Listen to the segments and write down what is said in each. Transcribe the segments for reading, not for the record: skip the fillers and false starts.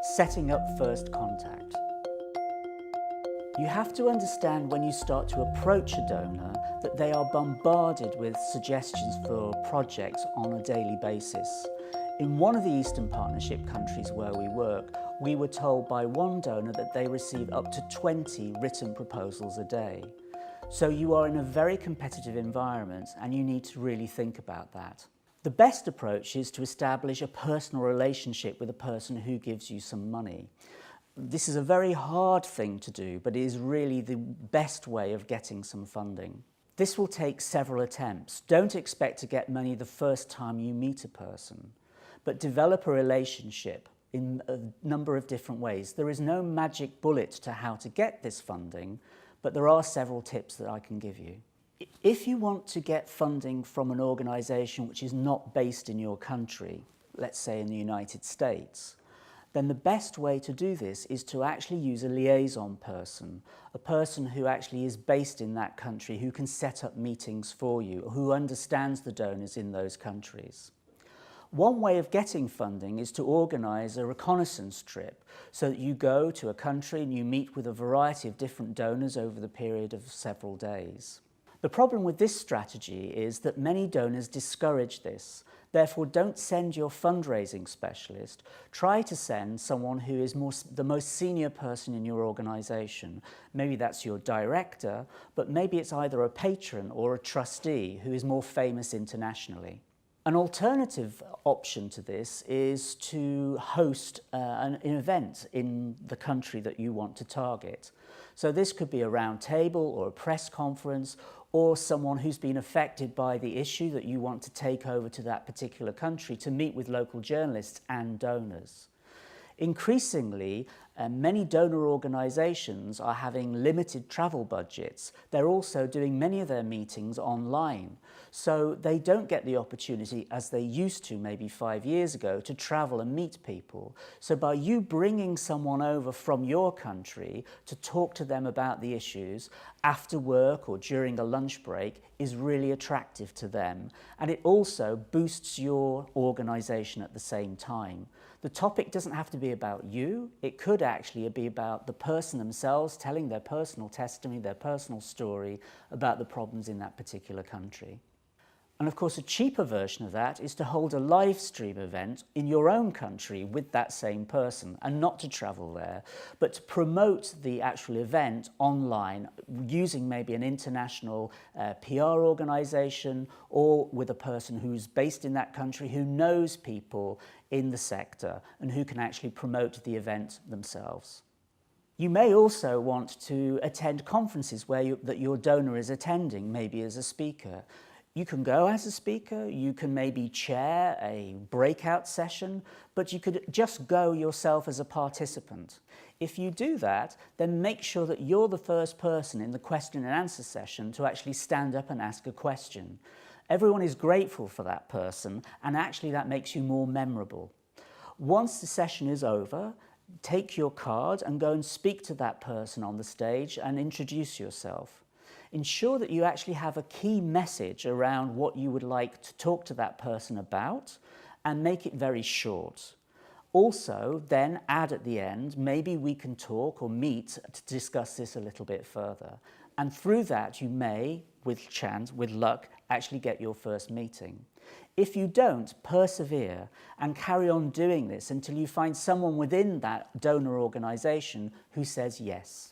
Setting up first contact. You have to understand when you start to approach a donor that they are bombarded with suggestions for projects on a daily basis. In one of the Eastern Partnership countries where we work, we were told by one donor that they receive up to 20 written proposals a day. So you are in a very competitive environment and you need to really think about that. The best approach is to establish a personal relationship with a person who gives you some money. This is a very hard thing to do, but it is really the best way of getting some funding. This will take several attempts. Don't expect to get money the first time you meet a person, but develop a relationship in a number of different ways. There is no magic bullet to how to get this funding, but there are several tips that I can give you. If you want to get funding from an organisation which is not based in your country, let's say in the United States, then the best way to do this is to actually use a liaison person, a person who actually is based in that country, who can set up meetings for you, who understands the donors in those countries. One way of getting funding is to organise a reconnaissance trip so that you go to a country and you meet with a variety of different donors over the period of several days. The problem with this strategy is that many donors discourage this. Therefore, don't send your fundraising specialist. Try to send someone who is the most senior person in your organisation. Maybe that's your director, but maybe it's either a patron or a trustee who is more famous internationally. An alternative option to this is to host an event in the country that you want to target. So this could be a round table or a press conference, or someone who's been affected by the issue that you want to take over to that particular country to meet with local journalists and donors. Increasingly, many donor organisations are having limited travel budgets. They're also doing many of their meetings online, so they don't get the opportunity, as they used to maybe 5 years ago, to travel and meet people. So by you bringing someone over from your country to talk to them about the issues after work or during a lunch break is really attractive to them, and it also boosts your organisation at the same time. The topic doesn't have to be about you. It could actually be about the person themselves telling their personal testimony, their personal story about the problems in that particular country. And of course, a cheaper version of that is to hold a live stream event in your own country with that same person, and not to travel there, but to promote the actual event online using maybe an international PR organisation, or with a person who's based in that country who knows people in the sector and who can actually promote the event themselves. You may also want to attend conferences that your donor is attending, maybe as a speaker. You can go as a speaker, you can maybe chair a breakout session, but you could just go yourself as a participant. If you do that, then make sure that you're the first person in the question and answer session to actually stand up and ask a question. Everyone is grateful for that person, and actually that makes you more memorable. Once the session is over, take your card and go and speak to that person on the stage and introduce yourself. Ensure that you actually have a key message around what you would like to talk to that person about, and make it very short. Also, then add at the end, maybe we can talk or meet to discuss this a little bit further. And through that, you may, with chance, with luck, actually get your first meeting. If you don't, persevere and carry on doing this until you find someone within that donor organisation who says yes.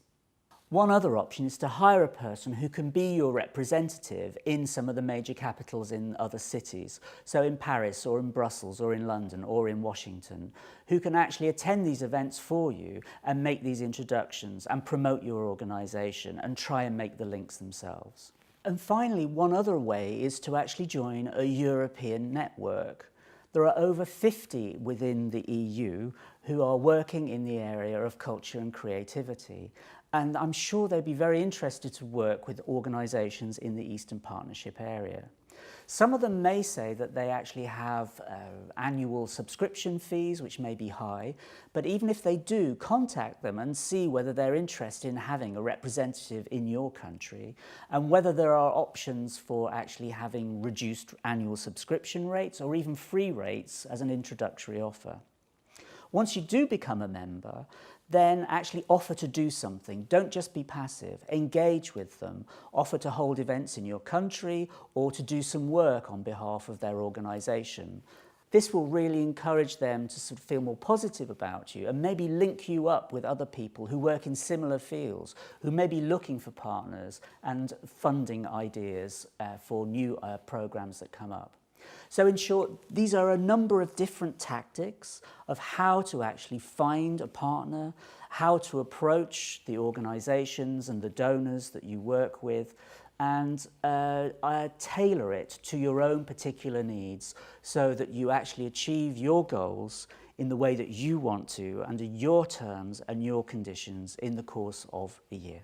One other option is to hire a person who can be your representative in some of the major capitals in other cities, so in Paris or in Brussels or in London or in Washington, who can actually attend these events for you and make these introductions and promote your organisation and try and make the links themselves. And finally, one other way is to actually join a European network. There are over 50 within the EU who are working in the area of culture and creativity, and I'm sure they'd be very interested to work with organisations in the Eastern Partnership area. Some of them may say that they actually have annual subscription fees, which may be high, but even if they do, contact them and see whether they're interested in having a representative in your country, and whether there are options for actually having reduced annual subscription rates or even free rates as an introductory offer. Once you do become a member, then actually offer to do something. Don't just be passive. Engage with them. Offer to hold events in your country or to do some work on behalf of their organisation. This will really encourage them to sort of feel more positive about you and maybe link you up with other people who work in similar fields, who may be looking for partners and funding ideas for new programmes that come up. So in short, these are a number of different tactics of how to actually find a partner, how to approach the organisations and the donors that you work with, and tailor it to your own particular needs so that you actually achieve your goals in the way that you want to, under your terms and your conditions in the course of a year.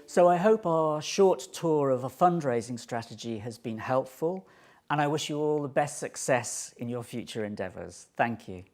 So I hope our short tour of a fundraising strategy has been helpful, and I wish you all the best success in your future endeavours. Thank you.